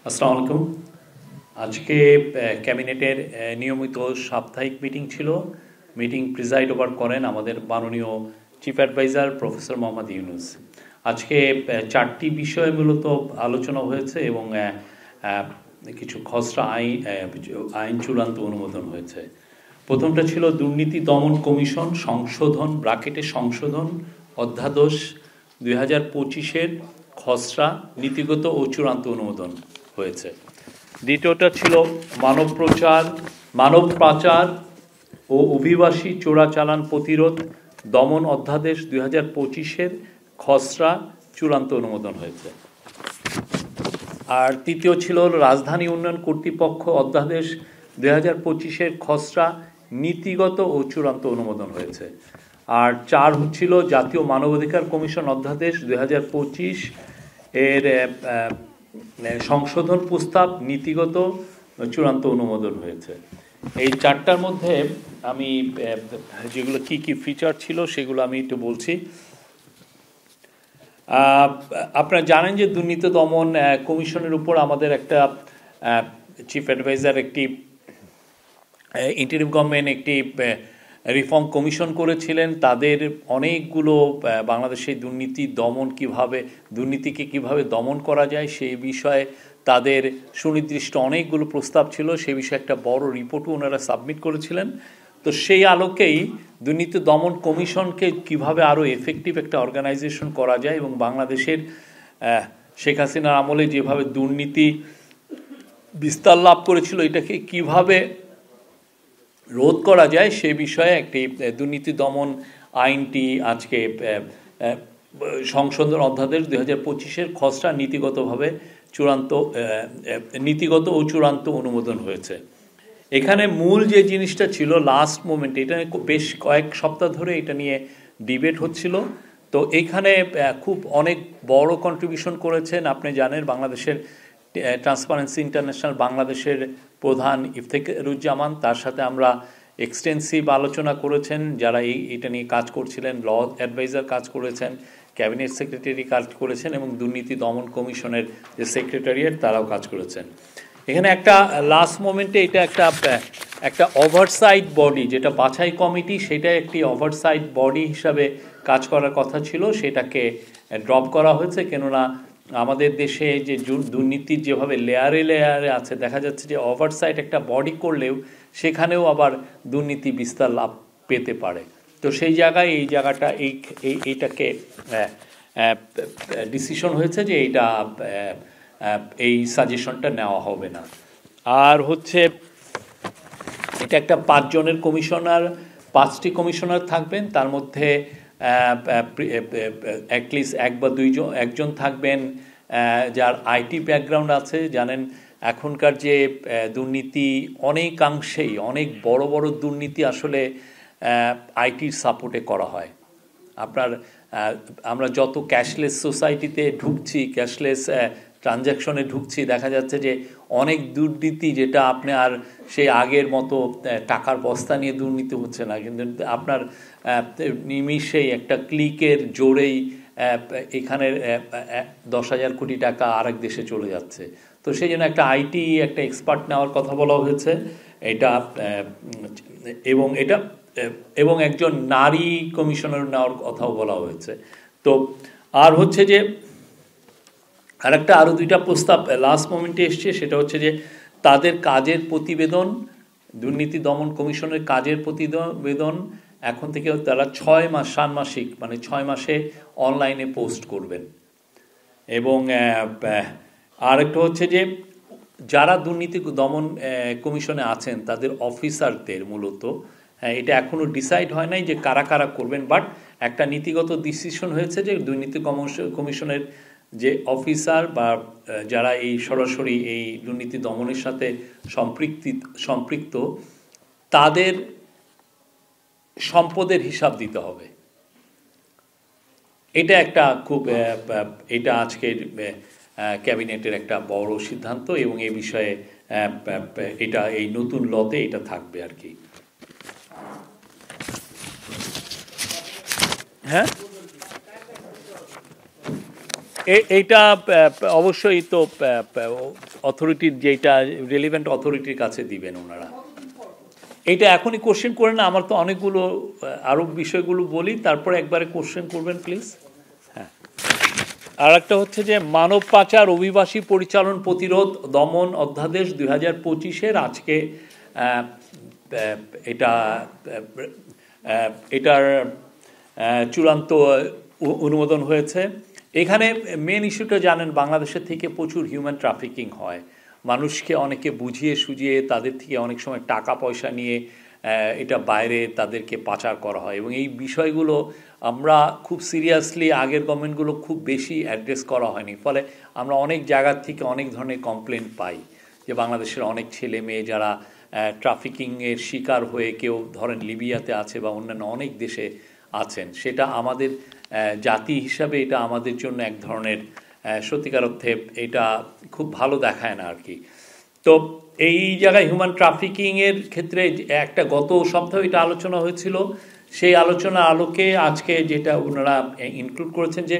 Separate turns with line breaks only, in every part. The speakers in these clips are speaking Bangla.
আসসালামু আলাইকুম। আজকে ক্যাবিনেটের নিয়মিত সাপ্তাহিক মিটিং ছিল। মিটিং প্রিজাইড ওভার করেন আমাদের মাননীয় chief adviser professor Mohammad Yunus. আজকে চারটি বিষয় মূলত আলোচনা হয়েছে এবং কিছু খসড়া আইন চূড়ান্ত অনুমোদন হয়েছে। প্রথমটা ছিল দুর্নীতি দমন কমিশন সংশোধন সংশোধন অধ্যাদেশ 2025-এর খসড়া নীতিগত ও চূড়ান্ত অনুমোদন হয়েছে। দ্বিতীয়টা ছিল মানব পাচার ও অভিবাসী চোরাচালান প্রতিরোধ দমন অধ্যাদেশ 2025-এর খসড়া চূড়ান্ত অনুমোদন হয়েছে। আর তৃতীয় ছিল রাজধানী উন্নয়ন কর্তৃপক্ষ অধ্যাদেশ 2025-এর খসড়া নীতিগত ও চূড়ান্ত অনুমোদন হয়েছে। আর চার হচ্ছিল জাতীয় মানবাধিকার কমিশন অধ্যাদেশ 2025 এর সংশোধন প্রস্তাব নীতিগত চূড়ান্ত অনুমোদন হয়েছে। এই চারটার মধ্যে আমি যেগুলো কি কি ফিচার ছিল সেগুলো আমি একটু বলছি। আপনারা জানেন যে দুর্নীতি দমন কমিশনের উপর আমাদের একটা চিফ অ্যাডভাইজার একটি ইন্টারিম গভর্নমেন্ট একটি রিফর্ম কমিশন করেছিলেন। তাদের অনেকগুলো বাংলাদেশের দুর্নীতিকে কিভাবে দমন করা যায় সেই বিষয়ে তাদের সুনির্দিষ্ট অনেকগুলো প্রস্তাব ছিল। সে বিষয়ে একটা বড় রিপোর্টও ওনারা সাবমিট করেছিলেন। তো সেই আলোকেই দুর্নীতি দমন কমিশনকে কিভাবে আরও এফেক্টিভ একটা অর্গানাইজেশন করা যায় এবং বাংলাদেশের শেখ হাসিনার আমলে যেভাবে দুর্নীতি বিস্তার লাভ করেছিল এটাকে কিভাবে রোধ করা যায় সে বিষয়ে একটি দুর্নীতি দমন আইনটি আজকে সংশোধন অধ্যাদেশ 2025-এর খসড়া নীতিগত ও চূড়ান্ত অনুমোদন হয়েছে। এখানে মূল যে জিনিসটা ছিল লাস্ট মোমেন্টে, এটা বেশ কয়েক সপ্তাহ ধরে এটা নিয়ে ডিবেট হচ্ছিল। তো এইখানে খুব অনেক বড় কন্ট্রিবিউশন করেছেন। আপনি জানেন বাংলাদেশের ট্রান্সপারেন্সি ইন্টারন্যাশনাল বাংলাদেশের প্রধান ইফতেখারুজ্জামান, তার সাথে আমরা এক্সটেন্সিভ আলোচনা করেছেন। যারা এটা নিয়ে কাজ করছিলেন, ল অ্যাডভাইজার কাজ করেছেন, ক্যাবিনেট সেক্রেটারি কাজ করেছেন এবং দুর্নীতি দমন কমিশনের যে সেক্রেটারিয়েট তারাও কাজ করেছেন। এখানে একটা লাস্ট মোমেন্টে এটা একটা ওভারসাইট বডি, যেটা বাছাই কমিটি, সেটা একটি ওভারসাইট বডি হিসাবে কাজ করার কথা ছিল, সেটাকে ড্রপ করা হয়েছে। কেননা আমাদের দেশে যে দুর্নীতির যেভাবে লেয়ারে লেয়ারে আছে, দেখা যাচ্ছে যে ওভারসাইট একটা বডি করলেও সেখানেও আবার দুর্নীতি বিস্তার লাভ পেতে পারে। তো সেই জায়গায় এইটাকে ডিসিশন হয়েছে যে এই সাজেশনটা নেওয়া হবে না। আর হচ্ছে এটা একটা 5 জনের কমিশনার, 5টি কমিশনার থাকবেন। তার মধ্যে অ্যাটলিস্ট একজন থাকবেন যার আইটি ব্যাকগ্রাউন্ড আছে। জানেন এখনকার যে দুর্নীতি অনেকাংশেই অনেক বড় বড় দুর্নীতি আসলে আইটির সাপোর্টে করা হয়। আমরা যত ক্যাশলেস সোসাইটিতে ঢুকছি, ক্যাশলেস ট্রানজ্যাকশনে ঢুকছি, দেখা যাচ্ছে যে অনেক দুর্নীতি যেটা আপনি আর সেই আগের মতো টাকার বস্তা নিয়ে দুর্নীতি হচ্ছে না, কিন্তু আপনার নিমিষেই একটা ক্লিকের জোরেই এখানের 10,000 কোটি টাকা আরেক দেশে চলে যাচ্ছে। তো সেই জন্য একটা এক্সপার্ট নেওয়ার কথা বলা হয়েছে এবং একজন নারী কমিশনার নেওয়ার কথাও বলা হয়েছে। তো আর হচ্ছে যে আরও 2টা প্রস্তাব লাস্ট মোমেন্টে এসছে, সেটা হচ্ছে যে তাদের কাজের প্রতিবেদন, দুর্নীতি দমন কমিশনের কাজের প্রতিবেদন এখন থেকে তারা 6 মাস ষান্মাসিক, মানে 6 মাসে অনলাইনে পোস্ট করবেন। এবং আরেকটা হচ্ছে যে যারা দুর্নীতি দমন কমিশনে আছেন তাদের অফিসারদের মূলত, এটা এখনও ডিসাইড হয় নাই যে কারা কারা করবেন, বাট একটা নীতিগত ডিসিশন হয়েছে যে দুর্নীতি কমিশনের যে অফিসার বা যারা সরাসরি এই দুর্নীতি দমনের সাথে সম্পৃক্ত তাদের সম্পদের হিসাব দিতে হবে। এটা আজকের ক্যাবিনেটের একটা বড় সিদ্ধান্ত এবং এই বিষয়ে এই নতুন লতে এটা থাকবে আর কি। হ্যাঁ, এইটা অবশ্যই তো অথরিটির যেটা রেলিভেন্ট অথরিটির কাছে দিবেন ওনারা। এইটা এখনই কোশ্চেন করে না, আমার তো অনেকগুলো আরও বিষয়গুলো বলি, তারপরে একবারে কোশ্চেন করবেন প্লিজ। হ্যাঁ, আর একটা হচ্ছে যে মানব পাচার অভিবাসী পরিচালন প্রতিরোধ দমন অধ্যাদেশ 2025-এর আজকে এটার চূড়ান্ত অনুমোদন হয়েছে। এখানে মেন ইস্যুটা জানেন, বাংলাদেশের থেকে প্রচুর হিউম্যান ট্রাফিকিং হয়, মানুষকে অনেকে বুঝিয়ে সুঝিয়ে তাদের থেকে অনেক সময় টাকা পয়সা নিয়ে এটা বাইরে তাদেরকে পাচার করা হয়, এবং এই বিষয়গুলো আমরা খুব সিরিয়াসলি আগের গভর্নমেন্টগুলো খুব বেশি অ্যাড্রেস করা হয়নি, ফলে আমরা অনেক জায়গার থেকে অনেক ধরনের কমপ্লেন পাই যে বাংলাদেশের অনেক ছেলে মেয়ে যারা ট্রাফিকিংয়ের শিকার হয়ে কেউ ধরেন লিবিয়াতে আছে বা অন্যান্য অনেক দেশে আছেন, সেটা আমাদের জাতি হিসাবে এটা আমাদের জন্য এক ধরনের সত্যিকার অর্থে এটা খুব ভালো দেখায় না আর কি। তো এই জায়গায় হিউম্যান ট্রাফিকিংয়ের ক্ষেত্রে একটা গত সপ্তাহে এটা আলোচনা হয়েছিল, সেই আলোচনার আলোকে আজকে যেটা ওনারা ইনক্লুড করেছেন যে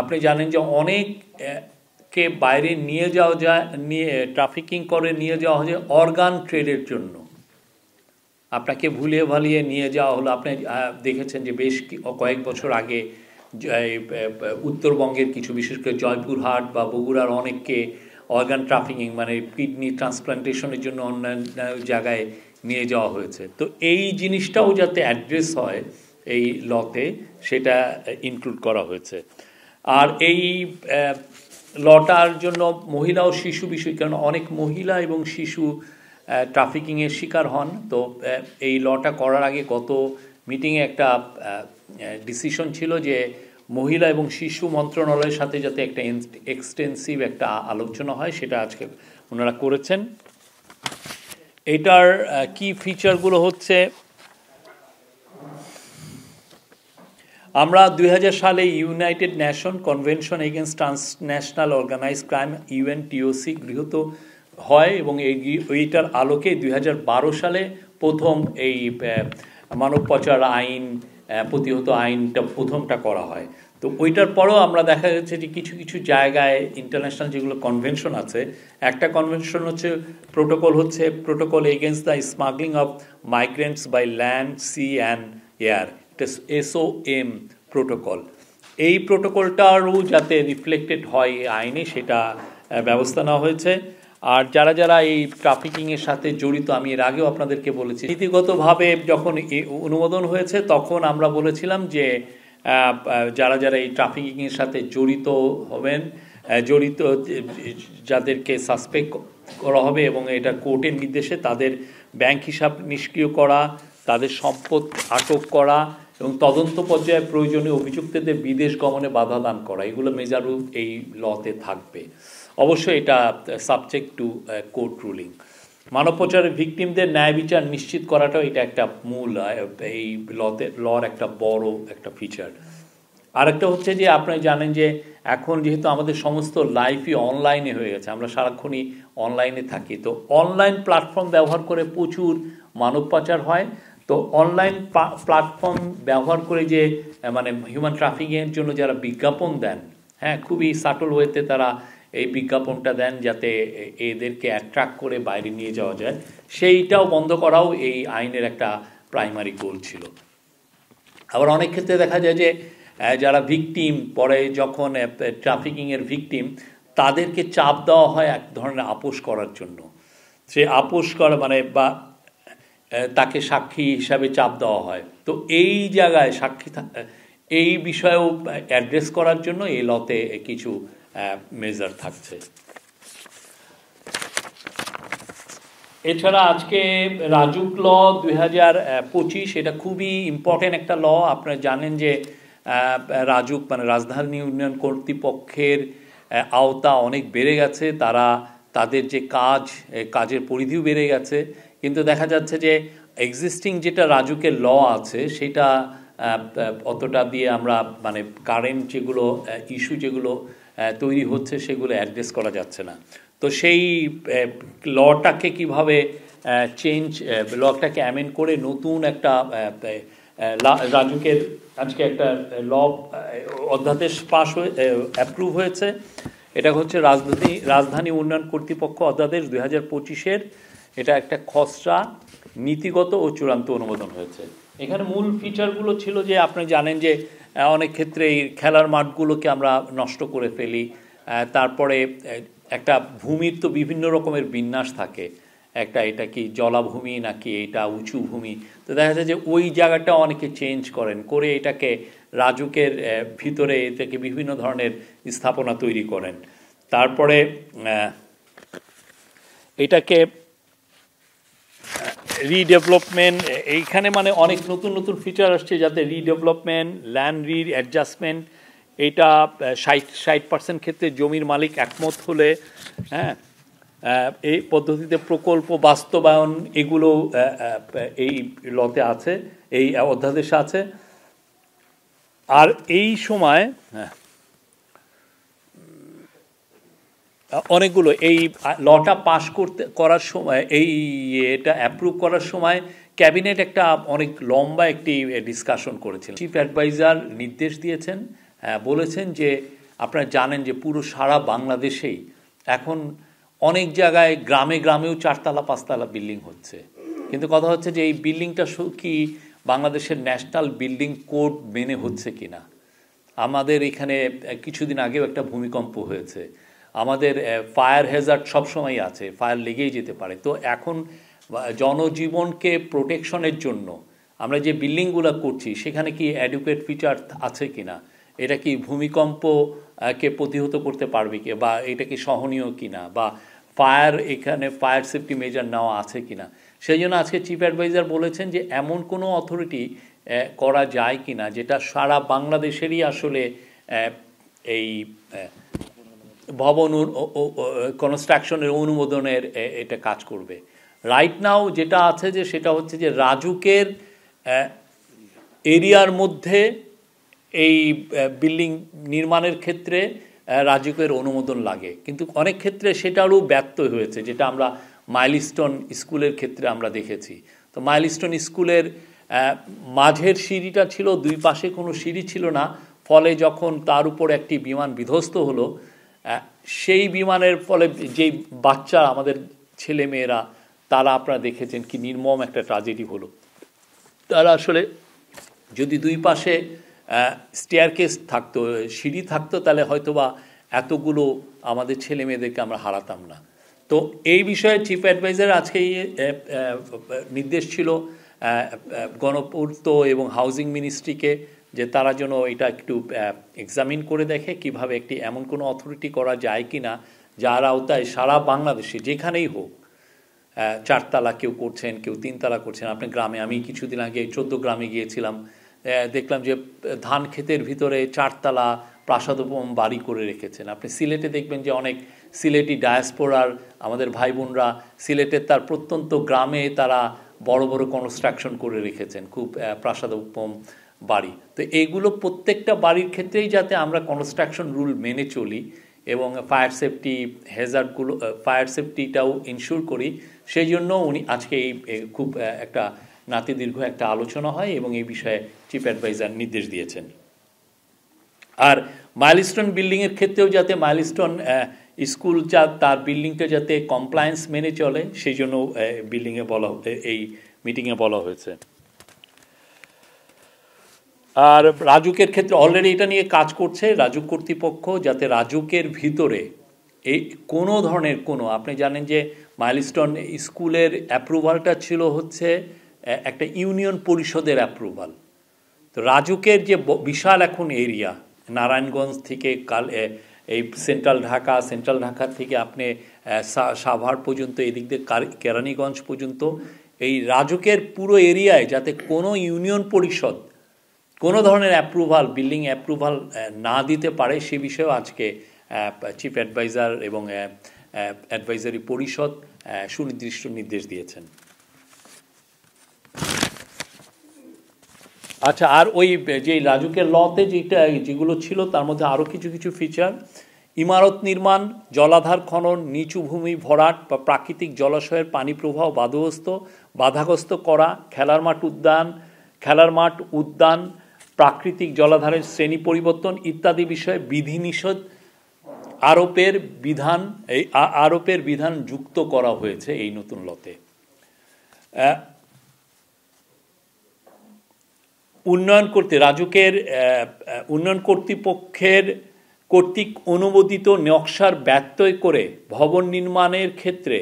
আপনি জানেন যে অনেককে বাইরে নিয়ে যাওয়া যায়, নিয়ে ট্রাফিকিং করে নিয়ে যাওয়া হয় অর্গান ট্রেডের জন্য, আপনাকে ভুলিয়ে ভালিয়ে নিয়ে যাওয়া হলো। আপনি দেখেছেন যে বেশ কয়েক বছর আগে উত্তরবঙ্গের কিছু, বিশেষ করে জয়পুরহাট বা বগুড়ার অনেককে অর্গান ট্রাফিকিং মানে কিডনি ট্রান্সপ্লান্টেশনের জন্য অন্যান্য জায়গায় নিয়ে যাওয়া হয়েছে। তো এই জিনিসটাও যাতে অ্যাড্রেস হয় এই লতে, সেটা ইনক্লুড করা হয়েছে। আর এই লটার জন্য মহিলা ও শিশু বিষয়, কারণ অনেক মহিলা এবং শিশু ট্রাফিকিংয়ের শিকার হন। তো এই লটা করার আগে গত মিটিংয়ে একটা ডিসিশন ছিল যে মহিলা এবং শিশু মন্ত্রণালয়ের সাথে যাতে একটা এক্সটেন্সিভ একটা আলোচনা হয়, সেটা আজকে ওনারা করেছেন। এটার কি ফিচারগুলো হচ্ছে, আমরা 2000 সালে United nation convention against transnational organize crime UNTOC গৃহীত হয়, এবং এইটার আলোকে 2012 সালে প্রথম এই মানব পাচার আইন প্রতিহত আইনটা প্রথমটা করা হয়। তো ওইটার পরেও আমরা দেখা যাচ্ছে যে কিছু কিছু জায়গায় ইন্টারন্যাশনাল যেগুলো কনভেনশন আছে, একটা কনভেনশন হচ্ছে protocol against the smuggling of migrants by land, sea and air, এটা SOM প্রোটোকল। এই প্রোটোকলটারও যাতে রিফ্লেক্টেড হয় এই আইনে, সেটা ব্যবস্থা নেওয়া হয়েছে। আর যারা যারা এই ট্রাফিকিংয়ের সাথে জড়িত, আমি এর আগেও আপনাদেরকে বলেছি, নীতিগতভাবে যখন অনুমোদন হয়েছে তখন আমরা বলেছিলাম যে যারা যারা এই ট্রাফিকিংয়ের সাথে জড়িত হবেন, জড়িত যাদেরকে সাসপেক্ট করা হবে এবং এটা কোর্টের নির্দেশে তাদের ব্যাংক হিসাব নিষ্ক্রিয় করা, তাদের সম্পদ আটক করা এবং তদন্ত পর্যায়ে প্রয়োজনীয় অভিযুক্তদের বিদেশ গমনে বাধা দান করা, এগুলো মেজারও এই লতে থাকবে। অবশ্যই এটা সাবজেক্ট টু কোর্ট রুলিং। মানব পাচারের ভিকটিমদের ন্যায় বিচার নিশ্চিত করাটাও এটা একটা মূল এই লর একটা বড় একটা ফিচার। আরেকটা হচ্ছে যে আপনি জানেন যে এখন যেহেতু আমাদের সমস্ত লাইফই অনলাইনে হয়ে গেছে, আমরা সারাক্ষণই অনলাইনে থাকি, তো অনলাইন প্ল্যাটফর্ম ব্যবহার করে প্রচুর মানব পাচার হয়। তো অনলাইন প্ল্যাটফর্ম ব্যবহার করে যে মানে হিউম্যান ট্রাফিকিংয়ের জন্য যারা বিজ্ঞাপন দেন, হ্যাঁ, খুবই সাটল ওয়েতে তারা এই বিজ্ঞাপনটা দেন যাতে এদেরকে অ্যাট্রাক্ট করে বাইরে নিয়ে যাওয়া যায়, সেইটাও বন্ধ করাও এই আইনের একটা প্রাইমারি গোল ছিল। আবার অনেক ক্ষেত্রে দেখা যায় যে যারা ভিকটিম, পরে যখন ট্রাফিকিংয়ের ভিকটিম, তাদেরকে চাপ দেওয়া হয় এক ধরনের আপোষ করার জন্য। সে আপোষ করা মানে বা তাকে সাক্ষী হিসাবে চাপ দেওয়া হয়। তো এই জায়গায় সাক্ষী এই বিষয়েও অ্যাড্রেস করার জন্য এই লতে কিছু মেজার থাকছে। এছাড়া আজকে রাজুক ল 2025, এটা খুবই ইম্পর্টেন্ট একটা ল। আপনারা জানেন যে রাজুক মানে রাজধানী উন্নয়ন কর্তৃপক্ষের আওতা অনেক বেড়ে গেছে, তাদের যে কাজের পরিধিও বেড়ে গেছে, কিন্তু দেখা যাচ্ছে যে এক্সিস্টিং যেটা রাজুকের ল আছে সেটা অতটা দিয়ে আমরা মানে কারেন্ট যেগুলো ইস্যু যেগুলো তৈরি হচ্ছে সেগুলো অ্যাড্রেস করা যাচ্ছে না। তো সেই লটাকে কিভাবে লটাকে অ্যামেন্ড করে নতুন একটা রাজুকের আজকে একটা ল অধ্যাদেশ পাশ হয়ে অ্যাপ্রুভ হয়েছে। এটা হচ্ছে রাজধানী উন্নয়ন কর্তৃপক্ষ অধ্যাদেশ 2025-এর। এটা একটা খসড়া নীতিগত ও চূড়ান্ত অনুমোদন হয়েছে। এখানে মূল ফিচারগুলো ছিল যে আপনি জানেন যে অনেক ক্ষেত্রে এই খেলার মাঠগুলোকে আমরা নষ্ট করে ফেলি। তারপরে একটা ভূমির তো বিভিন্ন রকমের বিন্যাস থাকে, এটা কি জলাভূমি নাকি এটা উঁচু ভূমি। তো দেখা যায় যে ওই জায়গাটা অনেকে চেঞ্জ করে এটাকে রাজুকের ভিতরে এটাকে বিভিন্ন ধরনের স্থাপনা তৈরি করেন। তারপরে এটাকে রিডেভেলপমেন্ট, এইখানে মানে অনেক নতুন নতুন ফিচার আসছে, যাতে রিডেভেলপমেন্ট, ল্যান্ড অ্যাডজাস্টমেন্ট, এটা 60% ক্ষেত্রে জমির মালিক একমত হলে, হ্যাঁ, এই পদ্ধতিতে প্রকল্প বাস্তবায়ন, এগুলো এই লতে আছে, এই অধ্যাদেশে আছে। আর এই সময় অনেকগুলো এই লটা পাশ করার সময়, এটা অ্যাপ্রুভ করার সময় ক্যাবিনেট একটা অনেক লম্বা একটি ডিসকাশন করেছিল। চিফ অ্যাডভাইজার নির্দেশ দিয়েছেন, বলেছেন যে আপনারা জানেন যে পুরো সারা বাংলাদেশেই এখন অনেক জায়গায় গ্রামে গ্রামেও 4তলা 5তলা বিল্ডিং হচ্ছে, কিন্তু কথা হচ্ছে যে এই বিল্ডিংটা কি বাংলাদেশের ন্যাশনাল বিল্ডিং কোড মেনে হচ্ছে কিনা। আমাদের এখানে কিছুদিন আগেও একটা ভূমিকম্প হয়েছে, আমাদের ফায়ার হ্যাজার্ড সবসময় আছে, ফায়ার লেগেই যেতে পারে। তো এখন জনজীবনকে প্রোটেকশনের জন্য আমরা যে বিল্ডিংগুলো করছি সেখানে কি অ্যাডুকুয়েট ফিচার আছে কিনা, এটা কি ভূমিকম্পকে প্রতিহত করতে পারবে কি, বা এটা কি সহনীয় কিনা, বা এখানে ফায়ার সেফটি মেজার নেওয়া আছে কিনা। সেই জন্য আজকে চিফ অ্যাডভাইজার বলেছেন যে এমন কোনো অথরিটি করা যায় কিনা যেটা সারা বাংলাদেশেরই আসলে এই ভবন কনস্ট্রাকশনের অনুমোদনের এটা কাজ করবে। রাইট নাও যেটা আছে যে সেটা হচ্ছে যে রাজুকের এরিয়ার মধ্যে এই বিল্ডিং নির্মাণের ক্ষেত্রে রাজুকের অনুমোদন লাগে, কিন্তু অনেক ক্ষেত্রে সেটারও ব্যর্থ হয়েছে, যেটা আমরা মাইলস্টোন স্কুলের ক্ষেত্রে আমরা দেখেছি। তো মাইলস্টোন স্কুলের মাঝের সিঁড়িটা ছিল, দুই পাশে কোনো সিঁড়ি ছিল না, ফলে যখন তার উপর একটি বিমান বিধ্বস্ত হলো, সেই বিমানের ফলে যেই বাচ্চা আমাদের ছেলে মেয়েরা, তারা আপনারা দেখেছেন কি নির্মম একটা ট্র্যাজেডি হলো। তারা আসলে যদি দুই পাশে স্টেয়ারকেস থাকতো, সিঁড়ি থাকতো, তাহলে হয়তোবা এতগুলো আমাদের ছেলে মেয়েদেরকে আমরা হারাতাম না। তো এই বিষয়ে চিফ অ্যাডভাইজার আজকে নির্দেশ ছিল গণপূর্ত এবং হাউজিং মিনিস্ট্রিকে, যে তারা যেন এটা একটু এক্সামিন করে দেখে কিভাবে একটি এমন কোনো অথরিটি করা যায় কি না যার আওতায় সারা বাংলাদেশে যেখানেই হোক 4তলা কেউ করছেন, কেউ 3তলা করছেন। আপনি গ্রামে, আমি কিছুদিন আগে 14 গ্রামে গিয়েছিলাম, দেখলাম যে ধান ক্ষেতের ভিতরে 4তলা প্রাসাদোপম বাড়ি করে রেখেছেন। আপনি সিলেটে দেখবেন যে অনেক সিলেটি ডায়াসপোরার আমাদের ভাই বোনরা সিলেটের তার প্রত্যন্ত গ্রামে তারা বড় বড় কনস্ট্রাকশন করে রেখেছেন, খুব প্রাসাদোপম বাড়ি। তো এইগুলো প্রত্যেকটা বাড়ির ক্ষেত্রেই যাতে আমরা কনস্ট্রাকশন রুল মেনে চলি এবং ফায়ার সেফটি হ্যাজার্ডগুলো, ফায়ার সেফটিটাও ইনশিওর করি, সেই জন্য উনি আজকে এই খুব একটা নাতিদীর্ঘ একটা আলোচনা হয় এবং এই বিষয়ে চিফ অ্যাডভাইজার নির্দেশ দিয়েছেন। আর মাইলস্টোন বিল্ডিংয়ের ক্ষেত্রেও যাতে মাইলস্টোন স্কুল তার বিল্ডিংটা যাতে কমপ্লায়েন্স মেনে চলে, সেই জন্য বিল্ডিংয়ে এই মিটিংয়ে বলা হয়েছে। আর রাজুকের ক্ষেত্রে অলরেডি এটা নিয়ে কাজ করছে রাজুক কর্তৃপক্ষ, যাতে রাজুকের ভিতরে এই কোনো ধরনের আপনি জানেন যে মাইলস্টোন স্কুলের অ্যাপ্রুভালটা ছিল হচ্ছে একটা ইউনিয়ন পরিষদের অ্যাপ্রুভাল। তো রাজুকের যে বিশাল এখন এরিয়া, নারায়ণগঞ্জ থেকে এই সেন্ট্রাল ঢাকা থেকে আপনি সাভার পর্যন্ত, এদিক দিয়ে কেরানীগঞ্জ পর্যন্ত, এই রাজুকের পুরো এরিয়ায় যাতে কোনো ইউনিয়ন পরিষদ কোনো ধরনের বিল্ডিং অ্যাপ্রুভাল না দিতে পারে, সে বিষয়েও আজকে চিফ অ্যাডভাইজার এবং অ্যাডভাইজারি পরিষদ সুনির্দিষ্ট নির্দেশ দিয়েছেন। আচ্ছা, আর ওই যে রাজুকের লতে যেগুলো ছিল তার মধ্যে আরও কিছু ফিচার, ইমারত নির্মাণ, জলাধার খনন, নিচু ভূমি ভরাট বা প্রাকৃতিক জলাশয়ের পানি প্রবাহ বাধাগ্রস্ত করা, খেলার মাঠ খেলার মাঠ, উদ্যান, প্রাকৃতিক জলাধারের শ্রেণী পরিবর্তন ইত্যাদি বিষয়ে বিধিনিষেধ আরোপের বিধান যুক্ত করা হয়েছে এই নতুন লতে। উন্নয়ন করতে রাজুকের উন্নয়ন কর্তৃক অনুমোদিত নকশার ব্যত্যয় করে ভবন নির্মাণের ক্ষেত্রে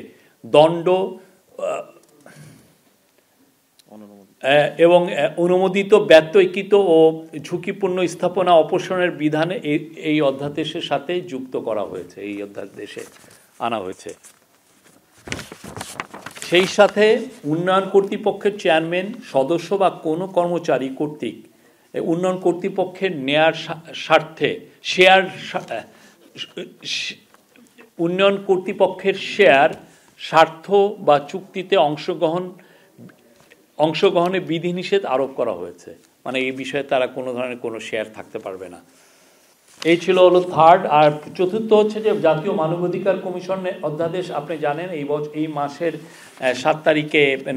দণ্ড এবং অনুমোদিত ব্যত্যয়কৃত ও ঝুঁকিপূর্ণ স্থাপনা অপসারণের বিধানে এই অধ্যাদেশের সাথে যুক্ত করা হয়েছে, এই অধ্যাদেশে আনা হয়েছে। সেই সাথে উন্নয়ন কর্তৃপক্ষের চেয়ারম্যান, সদস্য বা কোনো কর্মচারী কর্তৃক উন্নয়ন কর্তৃপক্ষের নেয়ার স্বার্থে উন্নয়ন কর্তৃপক্ষের শেয়ার স্বার্থ বা চুক্তিতে অংশগ্রহণে বিধিনিষেধ আরোপ করা হয়েছে। মানে এই বিষয়ে তারা কোনো ধরনের কোনো শেয়ার থাকতে পারবে না। এই ছিল হলো থার্ড। আর চতুর্থ হচ্ছে যে জাতীয় মানবাধিকার কমিশনের অধ্যাদেশ, আপনি জানেন এই মাসের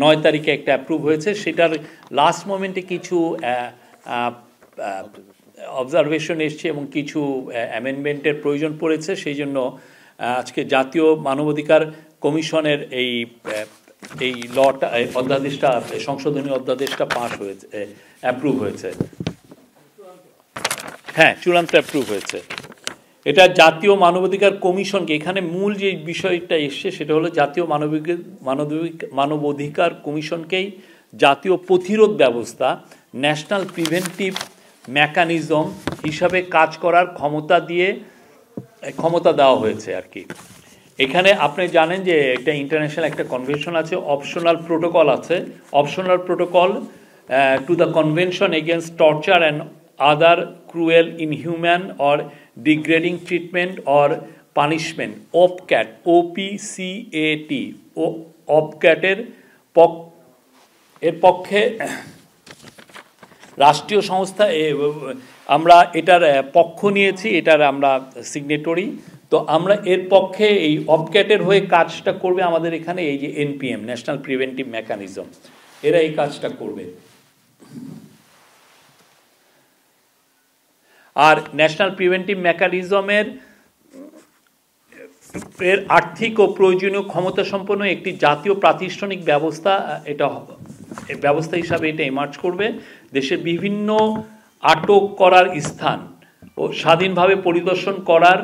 9 তারিখে একটা অ্যাপ্রুভ হয়েছে। সেটার লাস্ট মোমেন্টে কিছু অবজারভেশন এসছে এবং কিছু অ্যামেন্ডমেন্টের প্রয়োজন পড়েছে। সেই জন্য আজকে জাতীয় মানবাধিকার কমিশনের এই লটা, অধ্যাদেশটা, সংশোধনী অধ্যাদেশটা পাস হয়েছে, অ্যাপ্রুভ হয়েছে। হ্যাঁ, চূড়ান্ত অ্যাপ্রুভ হয়েছে। এটা জাতীয় মানবাধিকার কমিশনকে, এখানে মূল যে বিষয়টা এসছে সেটা হলো জাতীয় মানবাধিকার কমিশনকেই জাতীয় প্রতিরোধ ব্যবস্থা, ন্যাশনাল প্রিভেন্টিভ মেকানিজম হিসাবে কাজ করার ক্ষমতা দেওয়া হয়েছে আর কি। এখানে আপনি জানেন যে একটা ইন্টারন্যাশনাল একটা কনভেনশন আছে, অপশনাল প্রোটোকল আছে। Optional protocol to the convention against torture and other cruel, inhuman or degrading treatment or punishment, OPCAT, OPCAT, OPCAT এর পক্ষে রাষ্ট্রীয় সংস্থা, আমরা এটার পক্ষ নিয়েছি, এটার আমরা সিগনেটরি। তো আমরা এর পক্ষে এই OPCAT-এর হয়ে কাজটা করবে আমাদের এখানে এই যে NPM, ন্যাশনাল প্রিভেন্টিভ মেকানিজম, এরা এই কাজটা করবে। আর ন্যাশনাল প্রিভেন্টিভ মেকানিজমের আর্থিক ও প্রয়োজনীয় ক্ষমতা সম্পন্ন একটি জাতীয় প্রাতিষ্ঠানিক ব্যবস্থা হিসাবে এটা এমার্জ করবে। দেশের বিভিন্ন আটক করার স্থান ও স্বাধীনভাবে পরিদর্শন করার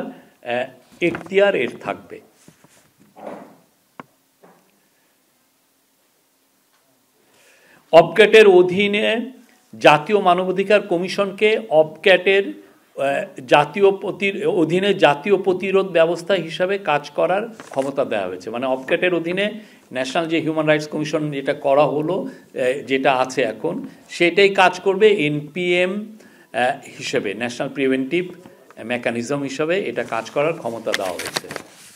এখতিয়ার এর থাকবে। OPCAT-এর অধীনে জাতীয় মানবাধিকার কমিশনকে OPCAT-এর অধীনে জাতীয় প্রতিরোধ ব্যবস্থা হিসাবে কাজ করার ক্ষমতা দেওয়া হয়েছে। মানে OPCAT-এর অধীনে ন্যাশনাল যে হিউম্যান রাইটস কমিশন যেটা করা হলো, যেটা আছে এখন, সেটাই কাজ করবে NPM হিসেবে, ন্যাশনাল প্রিভেন্টিভ মেকানিজম হিসাবে এটা কাজ করার ক্ষমতা দেওয়া হয়েছে।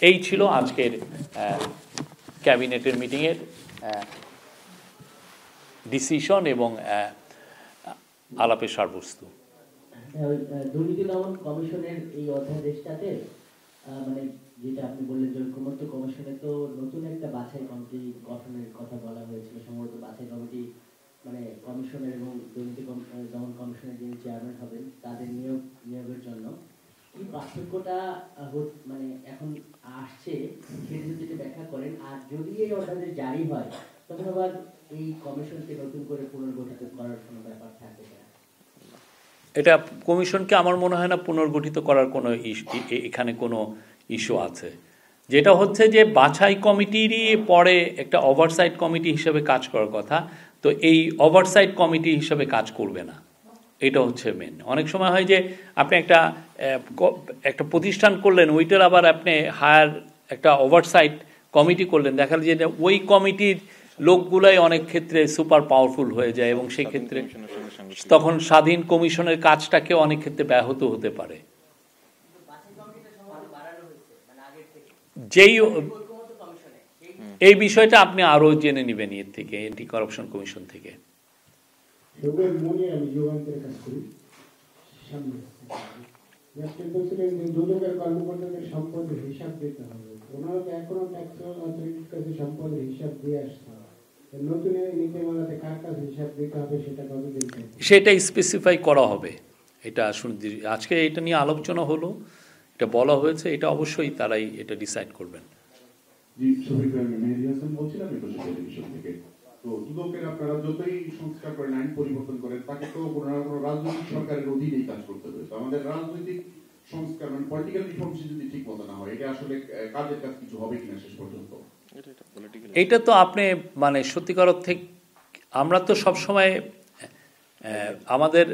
এই ছিল আজকের ক্যাবিনেটের মিটিংয়ের ডিসিশন এবং আলাপের সারবস্তু।
দুর্নীতি দমন কমিশনের এই অধ্যাদেশটাতে মানে যেটা আপনি বললেন যে ঐকমত্য কমিশনে তো নতুন একটা বাছাই কমিটি গঠনের কথা বলা হয়েছিল। সম্ভবত বাছাই কমিটি মানে কমিশনের এবং দুর্নীতি দমন কমিশনের যিনি চেয়ারম্যান হবেন তাদের নিয়োগের জন্য কি পার্থক্যটা মানে এখন আসছে সেটা যদি ব্যাখ্যা করেন। আর যদি এই অধ্যাদেশ জারি হয় তখন আবার এই কমিশনকে নতুন করে পুনর্গঠিত করার কোনো ব্যাপার থাকবে কিনা?
এটা কমিশনকে আমার মনে হয় না পুনর্গঠিত করার কোনো এখানে কোনো ইস্যু আছে। যেটা হচ্ছে যে বাছাই কমিটিরই পরে একটা ওভারসাইট কমিটি হিসেবে কাজ করার কথা, তো এই ওভারসাইট কমিটি হিসেবে কাজ করবে না, এটা হচ্ছে মেন। অনেক সময় হয় যে আপনি একটা প্রতিষ্ঠান করলেন, ওইটার আবার আপনি হায়ার একটা ওভারসাইট কমিটি করলেন, দেখা যায় যে ওই কমিটির লোকগুলাই অনেক ক্ষেত্রে সুপার পাওয়ারফুল হয়ে যায় এবং সেই ক্ষেত্রে তখন স্বাধীন কমিশনের কাজটাকে অনেক ক্ষেত্রে ব্যাহত হতে পারে। এই বিষয়টা আপনি আরো জেনে নেবেন এর থেকে, অ্যান্টি কারাপশন কমিশন থেকে।
কর্মকর্তাদের সম্পদের হিসাব দিতে হবে, ওনারা এখনো ট্যাক্স অথরিটির কাছে সম্পদের হিসাব দিয়ে আসতে হবে। নতুন নীতিমালাতে কার কাছে হিসাব দিতে হবে সেটা কতদিন থাকবে?
সেটা স্পেসিফাই করা হবে। এটা আজকে এটা নিয়ে আলোচনা হলো, এটা বলা হয়েছে, এটা অবশ্যই তারাই এটা ডিসাইড করবেন।
জি, শফিক ভাই, আমি মেহেদী হাসান বলছিলাম একুশে টেলিভিশন থেকে। তো দুদকের আপনারা যতই সংস্কার করেন, আইন পরিবর্তন করেন, তাকে তো কোনো না কোনো রাজনৈতিক সরকারের অধীনেই কাজ করতে হবে। তো আমাদের রাজনৈতিক সংস্কার মানে পলিটিক্যাল রিফর্মস যদি ঠিক মতো না হয়, এটা আসলে কাজের কাজ কিছু হবে কিনা শেষ পর্যন্ত?
এটা তো আপনি মানে সত্যিকার অর্থে আমরা তো সবসময় আমাদের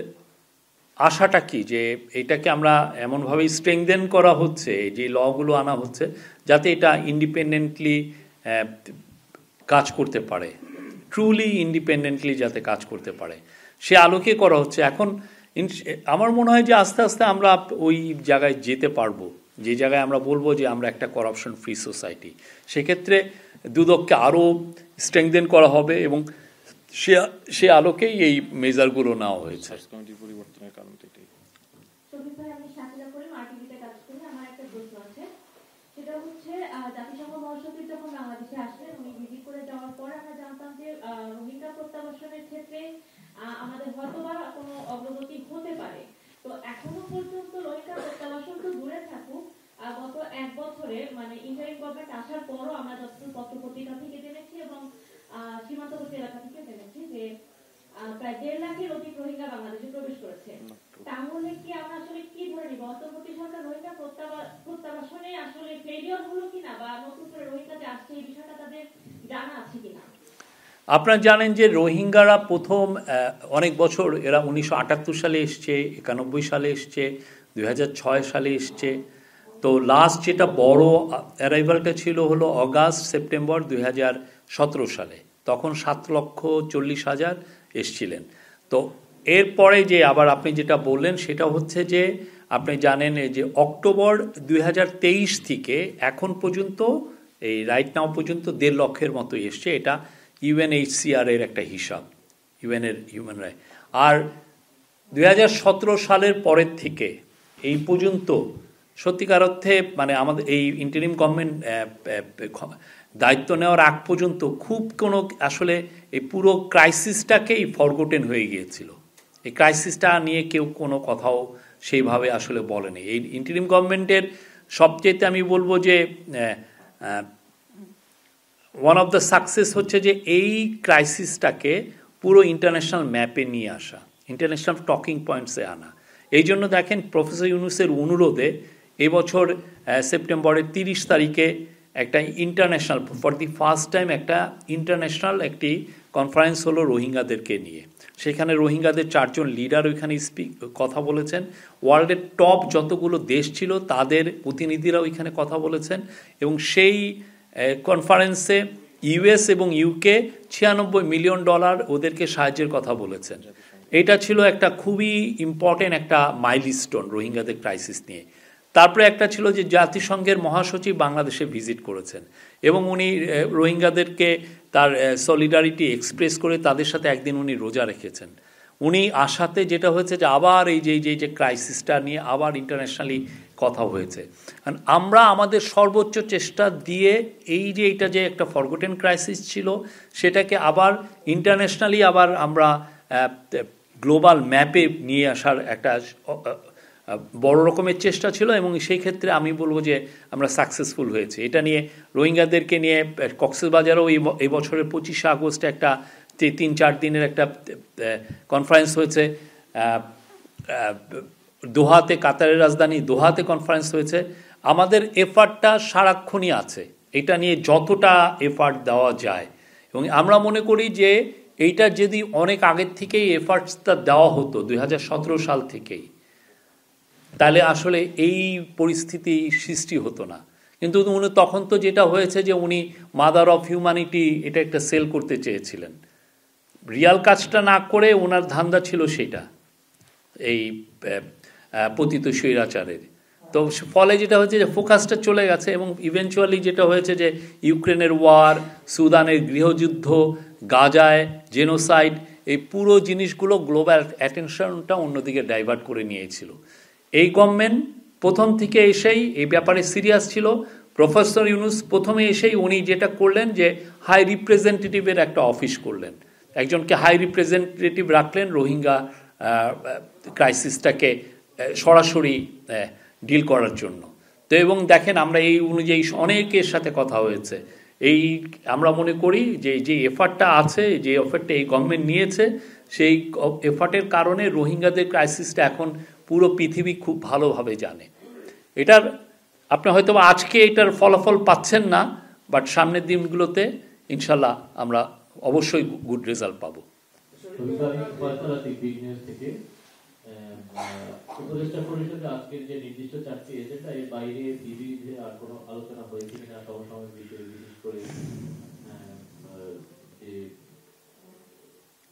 আশাটা কি যে এটাকে আমরা এমনভাবে স্ট্রেংথেন করা হচ্ছে, যে লগুলো আনা হচ্ছে যাতে এটা ইন্ডিপেন্ডেন্টলি কাজ করতে পারে, ট্রুলি ইন্ডিপেন্ডেন্টলি যাতে কাজ করতে পারে, সে আলোকে করা হচ্ছে। এখন আমার মনে হয় যে আস্তে আস্তে আমরা ওই জায়গায় যেতে পারবো, যে জায়গায় আমরা বলবো যে আমরা একটা করাপশন ফ্রি সোসাইটি। সেক্ষেত্রে দুদককে আরও স্ট্রেংথেন করা হবে এবং সে আলোকেই এই মেজারগুলো নেওয়া হয়েছে।
পরিবর্তনের কারণ এটাই। শফিক ভাই, আমি সাকিলা করিম, আরটিভিতে কাজ করি। আমার একটা প্রশ্ন আছে, সেটা হচ্ছে জাতিসংঘ মহাসচিব যখন বাংলাদেশে আসলেন, উনি ভিজিট করে যাওয়ার পর আমরা জানতাম যে রোহিঙ্গা প্রত্যাবাসনের ক্ষেত্রে আমাদের হয়তোবা কোনো অগ্রগতি হতে পারে। তো এখনো পর্যন্ত রোহিঙ্গা প্রত্যাবাসন তো দূরে থাকুক, গত 1 বছরে মানে ইন্টারিম গভর্নমেন্ট আসার পরও আমরা যতটুকু পত্রপত্রিকা থেকে জেনেছি এবং সীমান্তবর্তী এলাকা থেকে জেনেছি যে প্রায় 1.5 লাখের অধিক রোহিঙ্গা বাংলাদেশে প্রবেশ করেছে। তাহলে কি আমরা আসলে কি ধরে নিব, অন্তর্বর্তী সরকার রোহিঙ্গা প্রত্যাবাসনে আসলে ফেলিওর হলো কিনা, বা নতুন করে রোহিঙ্গা যে আসছে এই বিষয়টা তাদের জানা আছে কিনা?
আপনারা জানেন যে রোহিঙ্গারা প্রথম অনেক বছর, এরা 1978 সালে এসছে, 91 সালে এসছে, 2006 সালে এসছে। তো লাস্ট যেটা বড় অ্যারাইভালটা ছিল হলো অগাস্ট সেপ্টেম্বর 2017 সালে, তখন 7,40,000 এসছিলেন। তো এরপরে যে আবার আপনি যেটা বললেন সেটা হচ্ছে যে আপনি জানেন যে অক্টোবর 2023 থেকে এখন পর্যন্ত এই রাইট নাও পর্যন্ত 1.5 লক্ষের মতো এসছে। এটা UNHCR এর একটা হিসাব, ইউএনের হিউম্যান রাইট। আর 2017 সালের পরের থেকে এই পর্যন্ত সত্যিকার অর্থে মানে আমাদের এই ইন্টারিম গভর্নমেন্ট দায়িত্ব নেওয়ার আগ পর্যন্ত খুব কোনো আসলে এই পুরো ক্রাইসিসটাকেই ফরগটেন হয়ে গিয়েছিল। এই ক্রাইসিসটা নিয়ে কেউ কোনো কথাও সেইভাবে আসলে বলেনি। এই ইন্টারিম গভর্নমেন্টের সবচেয়ে আমি বলবো যে ওয়ান অফ দ্য সাকসেস হচ্ছে যে এই ক্রাইসিসটাকে পুরো ইন্টারন্যাশনাল ম্যাপে নিয়ে আসা, ইন্টারন্যাশনাল টকিং পয়েন্টসে আনা। এই জন্য দেখেন প্রফেসর ইউনুসের অনুরোধে এবছর সেপ্টেম্বরের 30 তারিখে একটা international, for the first time একটা ইন্টারন্যাশনাল একটি কনফারেন্স হলো রোহিঙ্গাদেরকে নিয়ে। সেখানে রোহিঙ্গাদের 4 জন লিডার ওইখানে কথা বলেছেন। ওয়ার্ল্ডের টপ যতগুলো দেশ ছিল তাদের প্রতিনিধিরা ওইখানে কথা বলেছেন এবং সেই কনফারেন্সে US এবং UK $96 মিলিয়ন ওদেরকে সাহায্যের কথা বলেছেন। এটা ছিল একটা খুবই ইম্পর্টেন্ট একটা মাইলস্টোন রোহিঙ্গাদের ক্রাইসিস নিয়ে। তারপরে একটা ছিল যে জাতিসংঘের মহাসচিব বাংলাদেশে ভিজিট করেছেন এবং উনি রোহিঙ্গাদেরকে তার সলিডারিটি এক্সপ্রেস করে তাদের সাথে একদিন উনি রোজা রেখেছেন। উনি আসাতে যেটা হয়েছে যে আবার এই যে ক্রাইসিসটা নিয়ে আবার ইন্টারন্যাশনালি কথা হয়েছে। আমরা আমাদের সর্বোচ্চ চেষ্টা দিয়ে এই যে এটা যে একটা ফরগটেন ক্রাইসিস ছিল সেটাকে আবার ইন্টারন্যাশনালি আবার আমরা গ্লোবাল ম্যাপে নিয়ে আসার একটা বড় রকমের চেষ্টা ছিল এবং সেই ক্ষেত্রে আমি বলবো যে আমরা সাকসেসফুল হয়েছি। এটা নিয়ে রোহিঙ্গাদেরকে নিয়ে কক্সবাজারেও এই বছরের 25 আগস্টে একটা 3-4 দিনের একটা কনফারেন্স হয়েছে। দোহাতে, কাতারের রাজধানী দোহাতে কনফারেন্স হয়েছে। আমাদের এফার্টটা সারাক্ষণই আছে, এটা নিয়ে যতটা এফার্ট দেওয়া যায়। এবং আমরা মনে করি যে এইটা যদি অনেক আগের থেকেই এফার্টসটা দেওয়া হতো 2017 সাল থেকেই, তাহলে আসলে এই পরিস্থিতি সৃষ্টি হতো না। কিন্তু উনি তখন তো যেটা হয়েছে যে উনি মাদার অফ হিউম্যানিটি এটা একটা সেল করতে চেয়েছিলেন, রিয়াল কাজটা না করে ওনার ধান্দা ছিল সেটা, এই পতিত স্বৈরাচারের। তো ফলে যেটা হয়েছে যে ফোকাসটা চলে গেছে এবং ইভেনচুয়ালি যেটা হয়েছে যে ইউক্রেনের ওয়ার, সুদানের গৃহযুদ্ধ, গাজায় জেনোসাইড, এই পুরো জিনিসগুলো গ্লোবাল অ্যাটেনশনটা অন্যদিকে ডাইভার্ট করে নিয়েছিল। এই গভর্নমেন্ট প্রথম থেকে এসেই এই ব্যাপারে সিরিয়াস ছিল। প্রফেসর ইউনুস প্রথমে এসেই উনি যেটা করলেন যে হাই রিপ্রেজেন্টেটিভের একটা অফিস করলেন, একজনকে হাই রিপ্রেজেন্টেটিভ রাখলেন রোহিঙ্গা ক্রাইসিসটাকে সরাসরি ডিল করার জন্য। তো এবং দেখেন আমরা এই অনুযায়ী অনেকের সাথে কথা হয়েছে, এই আমরা মনে করি যে এফার্টটা আছে, যে এফার্টটা এই গভর্নমেন্ট নিয়েছে, সেই এফার্টের কারণে রোহিঙ্গাদের ক্রাইসিসটা এখন পুরো পৃথিবী খুব ভালোভাবে জানে। এটার আপনি হয়তো আজকে এটার ফলাফল পাচ্ছেন না, বাট সামনের দিনগুলোতে ইনশাল্লাহ আমরা অবশ্যই গুড রেজাল্ট পাবো।
উপদেষ্টা পরিষদে আজকের যে নির্দিষ্ট 4টি এজেন্ডা, এর বাইরে বিবিধে আর কোনো আলোচনা হয়েছে কিনা সমসাময়িক বিষয়ে, বিশেষ করে যে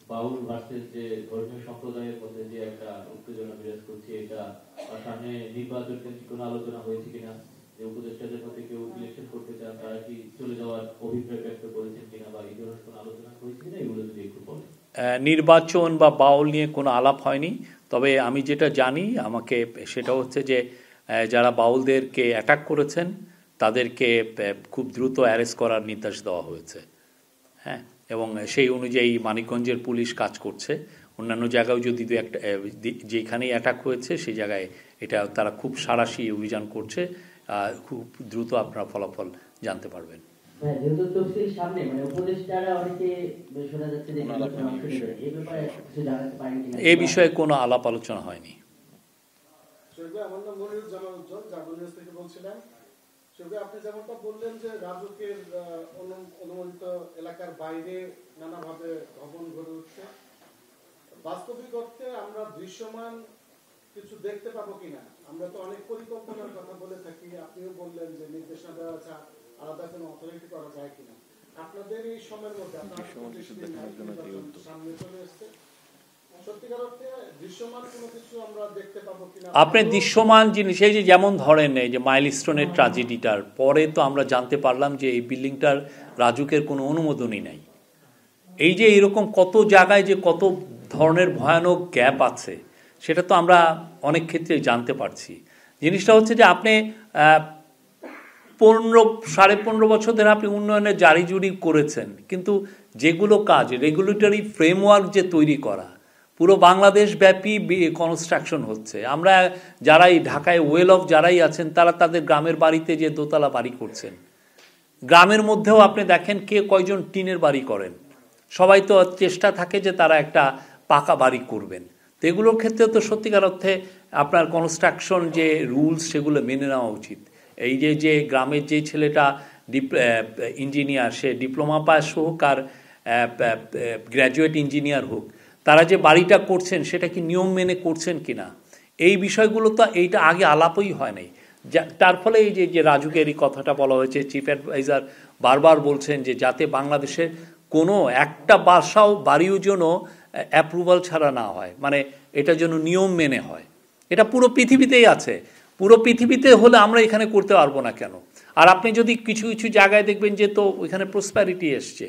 বাউল ভার্সেস যে ধর্মীয় সম্প্রদায়ের মধ্যে যে একটা উত্তেজনা বিরাজ করছে, এটা সামনে নির্বাচন কেন্দ্রিক কোনো আলোচনা হয়েছে কিনা, যে উপদেষ্টাদের মধ্যে কেউ ইলেকশন করতে চান তারা কি চলে যাওয়ার অভিপ্রায় ব্যক্ত করেছেন কিনা, বা এই ধরনের কোনো আলোচনা হয়েছে কিনা, এগুলো যদি একটু বলেন।
নির্বাচন বা বাউল নিয়ে কোনো আলাপ হয়নি, তবে আমি যেটা জানি আমাকে সেটা হচ্ছে যে যারা বাউলদেরকে অ্যাটাক করেছেন তাদেরকে খুব দ্রুত অ্যারেস্ট করার নির্দেশ দেওয়া হয়েছে। হ্যাঁ, এবং সেই অনুযায়ী মানিকগঞ্জের পুলিশ কাজ করছে। অন্যান্য জায়গায় যদি যেখানেই অ্যাটাক হয়েছে সেই জায়গায় এটা তারা খুব সাঁড়াশি অভিযান করছে, খুব দ্রুত আপনারা ফলাফল জানতে পারবেন।
যেহেতু তফসিল সামনে, মানে উপদেষ্টারা অনেকে শোনা যাচ্ছে যে এই ব্যাপারে কিছু জানাতে পারেন কিনা,
এই বিষয়ে কোনো আলাপ আলোচনা হয়নি।
আমার নাম মনিরুজ্জামান উজ্জ্বল, জাগো নিউজ থেকে বলছিলাম। আপনি যেমনটা বললেন যে রাজুকের অনুমোদিত এলাকার বাইরে নানাভাবে ভবন গড়ে উঠছে, বাস্তবিক অর্থে আমরা দৃশ্যমান কিছু দেখতে পাবো কিনা। আমরা তো অনেক পরিকল্পনার কথা বলে থাকি, আপনিও বললেন যে নির্দেশনা দেওয়া আছে আলাদা কোনো অথরিটি করা যায় কিনা। আপনাদের এই সময়ের মধ্যে সামনে চলে এসছে, সত্যিকার অর্থে দৃশ্যমান কোনো কিছু আমরা দেখতে পাবো কিনা।
আপনি দৃশ্যমান জিনিস এই যে যেমন ধরেন এই যে মাইলস্টোনের ট্র্যাজেডিটার পরে তো আমরা জানতে পারলাম যে এই বিল্ডিংটার রাজুকের কোনো অনুমোদনই নাই। এই যে এরকম কত জায়গায় যে কত ধরনের ভয়ানক গ্যাপ আছে সেটা তো আমরা অনেক ক্ষেত্রে জানতে পারছি। জিনিসটা হচ্ছে যে আপনি 15.5 বছর ধরে আপনি উন্নয়নের জারিজুরি করেছেন, কিন্তু যেগুলো কাজ রেগুলেটরি ফ্রেমওয়ার্ক যে তৈরি করা, পুরো বাংলাদেশ ব্যাপী কনস্ট্রাকশন হচ্ছে। আমরা যারাই ঢাকায় ওয়েল অফ যারাই আছেন তারা তাদের গ্রামের বাড়িতে যে দোতলা বাড়ি করছেন, গ্রামের মধ্যেও আপনি দেখেন কে কয়জন টিনের বাড়ি করেন, সবাই তো চেষ্টা থাকে যে তারা একটা পাকা বাড়ি করবেন। তো এগুলোর ক্ষেত্রে তো সত্যিকার অর্থে আপনার কনস্ট্রাকশন যে রুলস সেগুলো মেনে নেওয়া উচিত। এই যে গ্রামের যে ছেলেটা ইঞ্জিনিয়ার, সে ডিপ্লোমা পাস হোক আর গ্র্যাজুয়েট ইঞ্জিনিয়ার হোক, তারা যে বাড়িটা করছেন সেটা কি নিয়ম মেনে করছেন কিনা, এই বিষয়গুলো তো এইটা আগে আলাপই হয় নাই। তার ফলে এই যে রাজুকের এই কথাটা বলা হয়েছে, চিফ অ্যাডভাইজার বারবার বলছেন যে যাতে বাংলাদেশের কোনো একটা বাড়িও যেন অ্যাপ্রুভাল ছাড়া না হয়, মানে এটা যেন নিয়ম মেনে হয়। এটা পুরো পৃথিবীতেই আছে, পুরো পৃথিবীতে হলে আমরা এখানে করতে পারবো না কেন? আর আপনি যদি কিছু কিছু জায়গায় দেখবেন যে তো ওইখানে প্রসপ্যারিটি এসছে,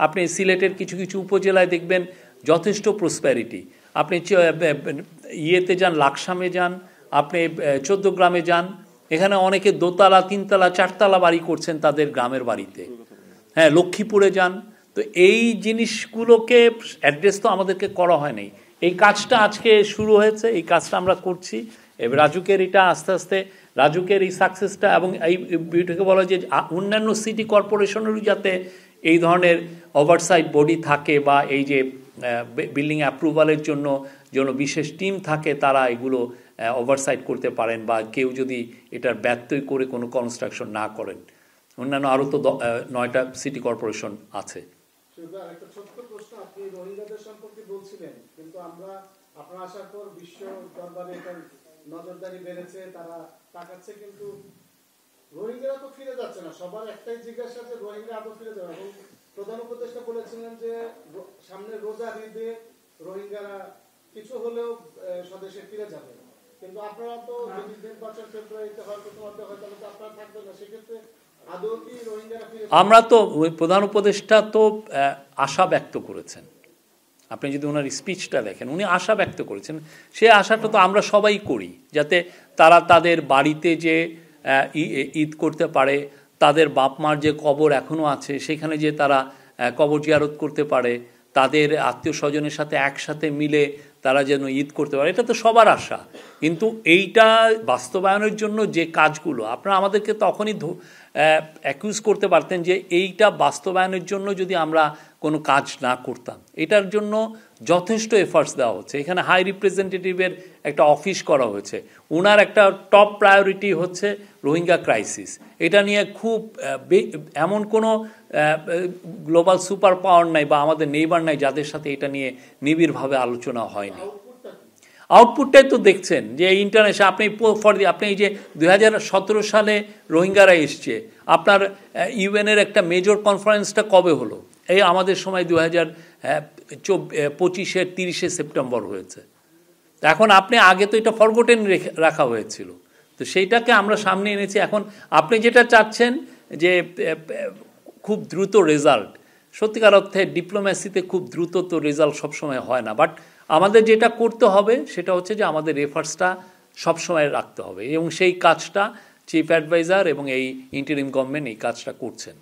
আপনি সিলেটের কিছু কিছু উপজেলায় দেখবেন যথেষ্ট প্রসপ্যারিটি। আপনি ইয়েতে যান, লাকসামে যান, আপনি 14 গ্রামে যান, এখানে অনেকে দোতলা 3তলা 4তলা বাড়ি করছেন তাদের গ্রামের বাড়িতে। হ্যাঁ, লক্ষ্মীপুরে যান। তো এই জিনিসগুলোকে অ্যাড্রেস তো আমাদেরকে করা হয় নাই। এই কাজটা আজকে শুরু হয়েছে, এই কাজটা আমরা করছি। এবার রাজুকের এটা আস্তে আস্তে রাজুকের এই সাকসেসটা, এবং এই বিউটিকে বলা যে অন্যান্য সিটি কর্পোরেশনেরও যাতে এই ধরনের ওভারসাইট বডি থাকে, বা এই যে বিল্ডিং অ্যাপ্রুভালের জন্য বিশেষ টিম থাকে, তারা এগুলো ওভারসাইট করতে পারেন, বা কেউ যদি এটার ব্যত্যয় করে কোনো কনস্ট্রাকশন না করেন। অন্যান্য আরও তো 9টা সিটি কর্পোরেশন আছে।
একটা ছোট্ট প্রশ্ন, আপনি রোহিঙ্গাদের সম্পর্কে বলছিলেন, কিন্তু আমরা আপনার আসার পর বিশ্ব দরবারে এটার নজরদারি বেড়েছে, তারা তাকাচ্ছে, কিন্তু রোহিঙ্গারা তো ফিরে যাচ্ছে না। সবার একটাই জিজ্ঞাসা যে রোহিঙ্গা আদৌ ফিরে যাবে, এবং প্রধান উপদেষ্টা বলেছিলেন যে সামনে রোজার ঈদে রোহিঙ্গারা কিছু হলেও স্বদেশে ফিরে যাবে, কিন্তু আপনারা তো যদি নির্বাচন ফেব্রুয়ারিতে হয় প্রথমত হয়, তাহলে তো আপনারা থাকবেন না। সেক্ষেত্রে আদৌ কি রোহিঙ্গারা ফিরে?
আমরা তো প্রধান উপদেষ্টা তো আশা ব্যক্ত করেছেন, আপনি যদি ওনার স্পিচটা দেখেন, উনি আশা ব্যক্ত করেছেন। সে আশাটা তো আমরা সবাই করি, যাতে তারা তাদের বাড়িতে যে ঈদ করতে পারে, তাদের বাপ মার যে কবর এখনও আছে সেখানে যে তারা কবর জিয়ারত করতে পারে, তাদের আত্মীয় স্বজনের সাথে একসাথে মিলে তারা যেন ঈদ করতে পারে, এটা তো সবার আশা। কিন্তু এইটা বাস্তবায়নের জন্য যে কাজগুলো, আপনারা আমাদেরকে তখনই অ্যাকিউজ করতে পারতেন যে এইটা বাস্তবায়নের জন্য যদি আমরা কোনো কাজ না করতাম। এটার জন্য যথেষ্ট এফার্টস দেওয়া হচ্ছে। এখানে হাই রিপ্রেজেন্টেটিভের একটা অফিস করা হয়েছে, ওনার একটা টপ প্রায়োরিটি হচ্ছে রোহিঙ্গা ক্রাইসিস। এটা নিয়ে খুব এমন কোনো গ্লোবাল সুপার পাওয়ার নাই বা আমাদের নেইবার নাই যাদের সাথে এটা নিয়ে নিবিড়ভাবে আলোচনা হয়নি। আউটপুটটাই তো দেখছেন যে ইন্টারন্যাশনাল, আপনি এই যে 2017 সালে রোহিঙ্গারা এসছে, আপনার ইউএনের একটা মেজর কনফারেন্সটা কবে হলো? এই আমাদের সময় 2025-এর 30 সেপ্টেম্বর হয়েছে। এখন আপনি আগে তো এটা ফরগটেন রাখা হয়েছিল, তো সেইটাকে আমরা সামনে এনেছি। এখন আপনি যেটা চাচ্ছেন যে খুব দ্রুত রেজাল্ট, সত্যিকার অর্থে ডিপ্লোম্যাসিতে খুব দ্রুত তো রেজাল্ট সবসময় হয় না, বাট আমাদের যেটা করতে হবে সেটা হচ্ছে যে আমাদের এফার্টসটা সবসময় রাখতে হবে, এবং সেই কাজটা চিফ অ্যাডভাইজার এবং এই ইন্টারিম গভর্নমেন্ট এই কাজটা করছেন।